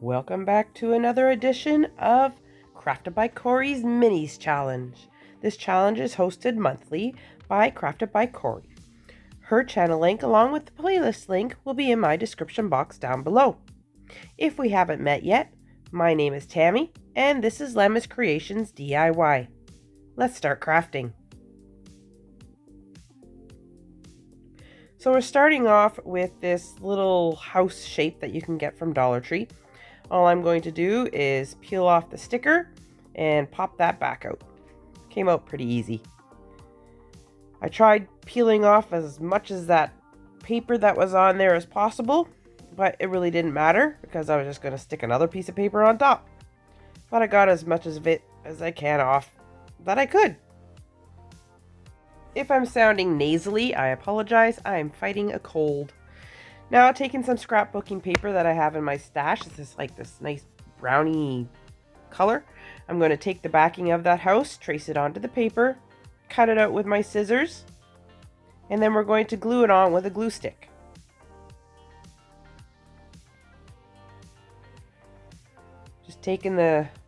Welcome back to another edition of Crafted by Cories Minis Challenge. This challenge is hosted monthly by Crafted by Cory. Her channel link along with the playlist link will be in my description box down below. If we haven't met yet, my name is Tammy and this is lamascreationsdiy. Let's start crafting. So we're starting off with this little house shape that you can get from Dollar Tree. All I'm going to do is peel off the sticker and pop that back out. Came out pretty easy. I tried peeling off as much as that paper that was on there as possible, but it really didn't matter because I was just going to stick another piece of paper on top. But I got as much of it as I can off that I could. If I'm sounding nasally, I apologize. I am fighting a cold. Now, taking some scrapbooking paper that I have in my stash, this is like this nice brownie color. I'm going to take the backing of that house, trace it onto the paper, cut it out with my scissors, and then we're going to glue it on with a glue stick. Just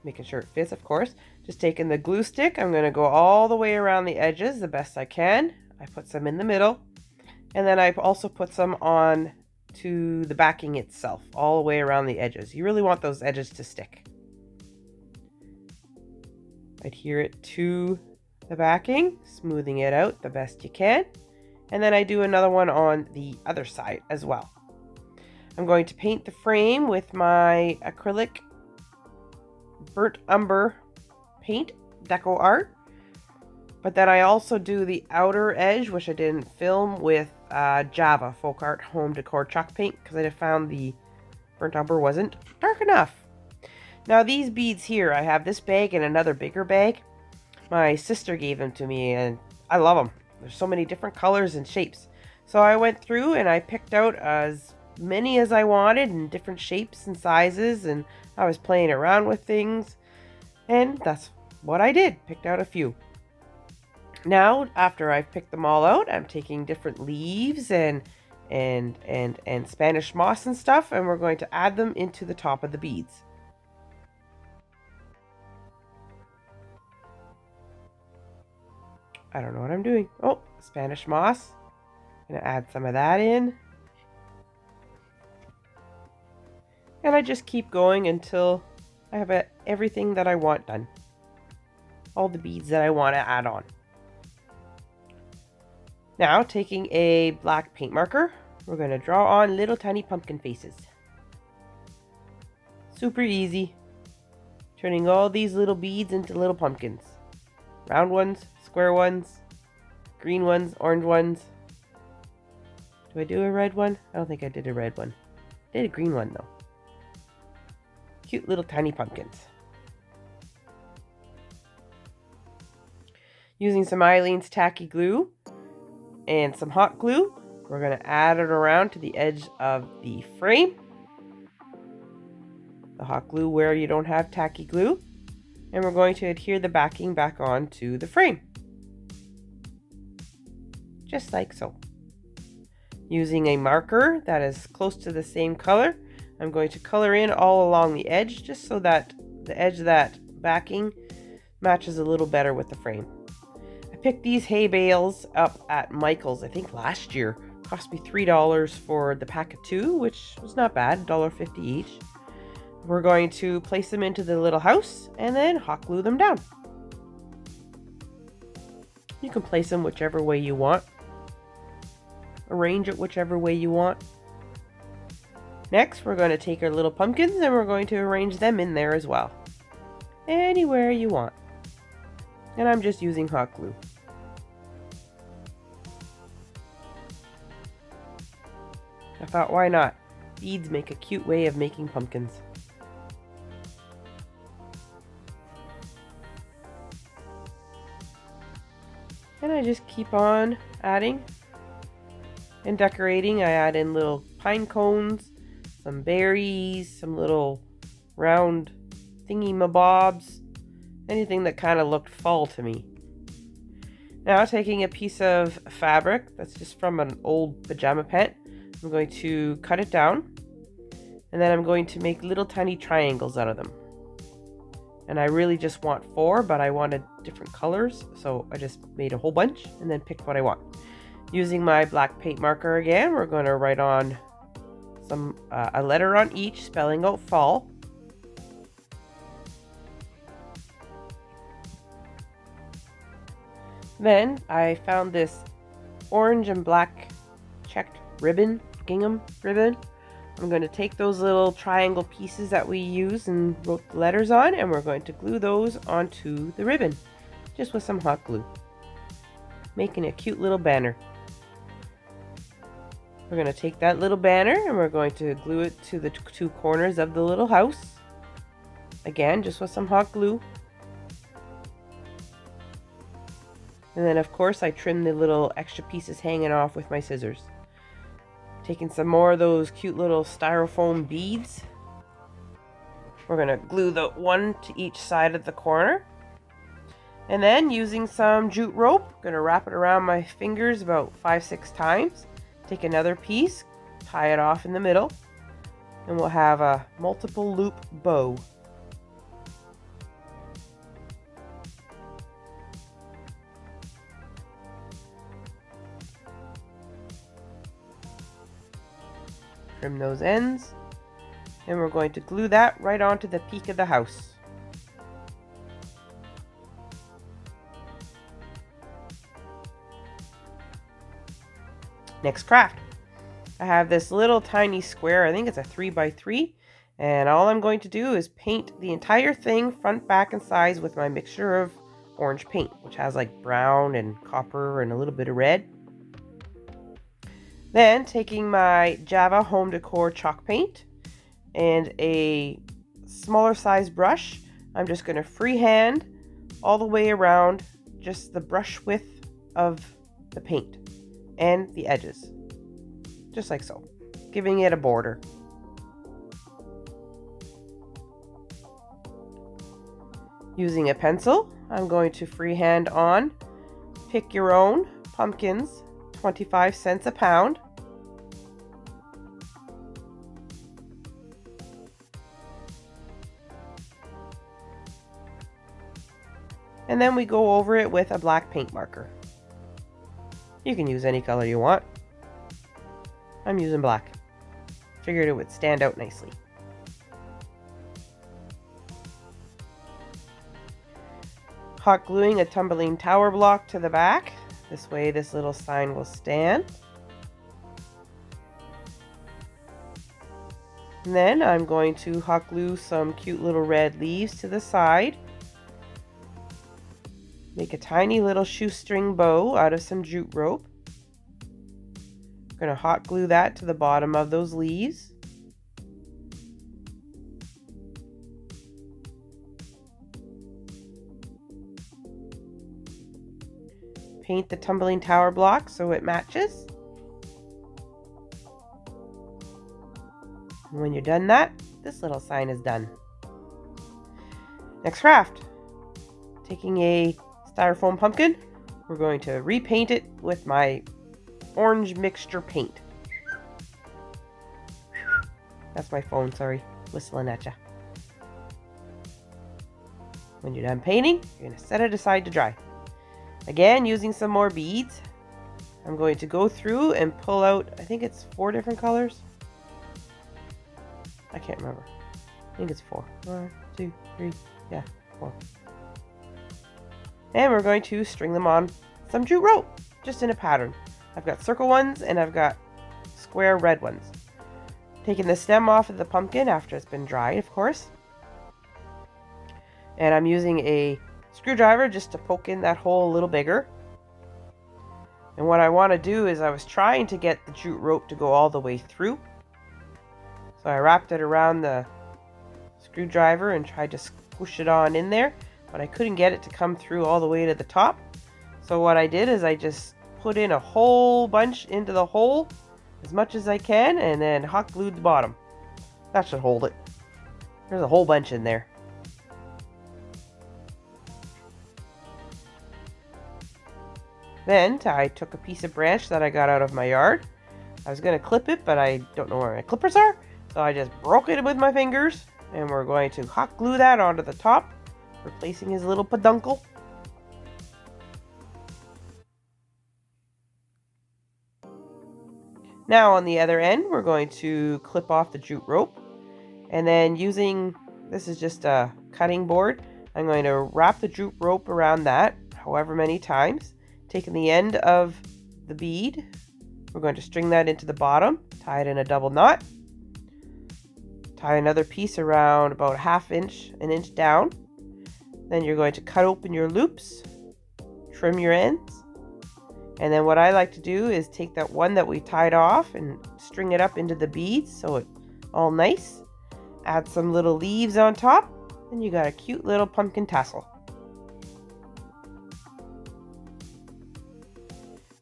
making sure it fits, of course. Just taking the glue stick, I'm going to go all the way around the edges the best I can. I put some in the middle, and then I also put some on to the backing itself, all the way around the edges. You really want those edges to stick. Adhere it to the backing, smoothing it out the best you can. And then I do another one on the other side as well. I'm going to paint the frame with my acrylic burnt umber paint, deco art. But then I also do the outer edge, which I didn't film, with Java Folk Art Home Decor Chalk Paint because I found the burnt umber wasn't dark enough. Now these beads here, I have this bag and another bigger bag. My sister gave them to me and I love them. There's so many different colors and shapes. So I went through and I picked out as many as I wanted in different shapes and sizes, and I was playing around with things, and that's what I did. Picked out a few. Now, after I've picked them all out, I'm taking different leaves and Spanish moss and stuff, and we're going to add them into the top of the beads. I don't know what I'm doing. Oh, Spanish moss. I'm going to add some of that in. And I just keep going until I have everything that I want done. All the beads that I want to add on. Now, taking a black paint marker, we're going to draw on little tiny pumpkin faces. Super easy. Turning all these little beads into little pumpkins. Round ones, square ones, green ones, orange ones. Do I do a red one? I don't think I did a red one. I did a green one though. Cute little tiny pumpkins. Using some Eileen's tacky glue and some hot glue, we're going to add it around to the edge of the frame. The hot glue where you don't have tacky glue. And we're going to adhere the backing back onto the frame. Just like so. Using a marker that is close to the same color, I'm going to color in all along the edge just so that the edge of that backing matches a little better with the frame. I picked these hay bales up at Michael's, I think last year. Cost me $3 for the pack of 2, which was not bad, $1.50 each. We're going to place them into the little house and then hot glue them down. You can place them whichever way you want. Arrange it whichever way you want. Next, we're going to take our little pumpkins and we're going to arrange them in there as well. Anywhere you want. And I'm just using hot glue. I thought, why not? Beads make a cute way of making pumpkins. And I just keep on adding and decorating. I add in little pine cones, some berries, some little round thingy-mabobs, anything that kind of looked fall to me. Now, taking a piece of fabric that's just from an old pajama pant, I'm going to cut it down And then I'm going to make little tiny triangles out of them. And I really just want 4, but I wanted different colors, so I just made a whole bunch and then picked what I want. Using my black paint marker again, we're going to write on a letter on each, spelling out fall. Then I found this orange and black checked ribbon, gingham ribbon. I'm going to take those little triangle pieces that we use and wrote the letters on, and we're going to glue those onto the ribbon, just with some hot glue, making a cute little banner. We're going to take that little banner and we're going to glue it to the 2 corners of the little house. Again, just with some hot glue. And then of course I trimmed the little extra pieces hanging off with my scissors. Taking some more of those cute little styrofoam beads. We're going to glue the one to each side of the corner. And then using some jute rope, I'm going to wrap it around my fingers about 5-6 times. Take another piece, tie it off in the middle, and we'll have a multiple loop bow. Trim those ends, and we're going to glue that right onto the peak of the house. Next craft. I have this little tiny square, I think it's a 3x3, and all I'm going to do is paint the entire thing front, back, and sides with my mixture of orange paint, which has like brown and copper and a little bit of red. Then taking my Java Home Decor chalk paint and a smaller size brush, I'm just going to freehand all the way around just the brush width of the paint and the edges, just like so, giving it a border. Using a pencil, I'm going to freehand on Pick Your Own pumpkins, 25 cents a pound. And then we go over it with a black paint marker. You can use any color you want. I'm using black. Figured it would stand out nicely. Hot gluing a tumbling tower block to the back. This way this little sign will stand. And then I'm going to hot glue some cute little red leaves to the side. Make a tiny little shoestring bow out of some jute rope. I'm going to hot glue that to the bottom of those leaves. Paint the tumbling tower block so it matches. And when you're done that, this little sign is done. Next craft. Taking a styrofoam pumpkin, we're going to repaint it with my orange mixture paint. That's my phone, sorry, whistling at you. When you're done painting, you're going to set it aside to dry. Again, using some more beads, I'm going to go through and pull out, I think it's 4 different colors. I can't remember. I think it's 4. 1, 2, 3, yeah, 4. And we're going to string them on some jute rope, just in a pattern. I've got circle ones and I've got square red ones. Taking the stem off of the pumpkin after it's been dried, of course. And I'm using a screwdriver just to poke in that hole a little bigger. And what I want to do is I was trying to get the jute rope to go all the way through. So I wrapped it around the screwdriver and tried to squish it on in there. But I couldn't get it to come through all the way to the top. So what I did is I just put in a whole bunch into the hole as much as I can and then hot glued the bottom. That should hold it. There's a whole bunch in there. Then I took a piece of branch that I got out of my yard. I was going to clip it, but I don't know where my clippers are. So I just broke it with my fingers, and we're going to hot glue that onto the top, replacing his little peduncle. Now on the other end, we're going to clip off the jute rope, and then using, this is just a cutting board, I'm going to wrap the jute rope around that however many times, taking the end of the bead, we're going to string that into the bottom, tie it in a double knot, tie another piece around about an inch down. Then you're going to cut open your loops, trim your ends, and then what I like to do is take that one that we tied off and string it up into the beads so it's all nice. Add some little leaves on top, and you got a cute little pumpkin tassel.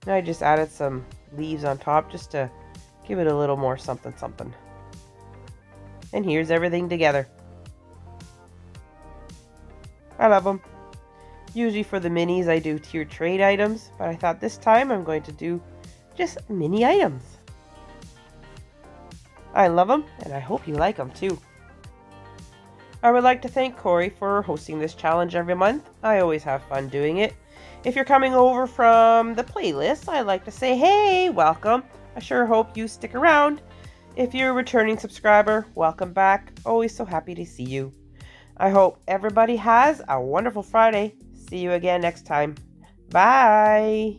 Now I just added some leaves on top just to give it a little more something something. And here's everything together. I love them. Usually for the minis I do tiered trade items, but I thought this time I'm going to do just mini items. I love them, and I hope you like them too. I would like to thank Corey for hosting this challenge every month. I always have fun doing it. If you're coming over from the playlist, I'd like to say, hey, welcome. I sure hope you stick around. If you're a returning subscriber, welcome back. Always so happy to see you. I hope everybody has a wonderful Friday. See you again next time. Bye.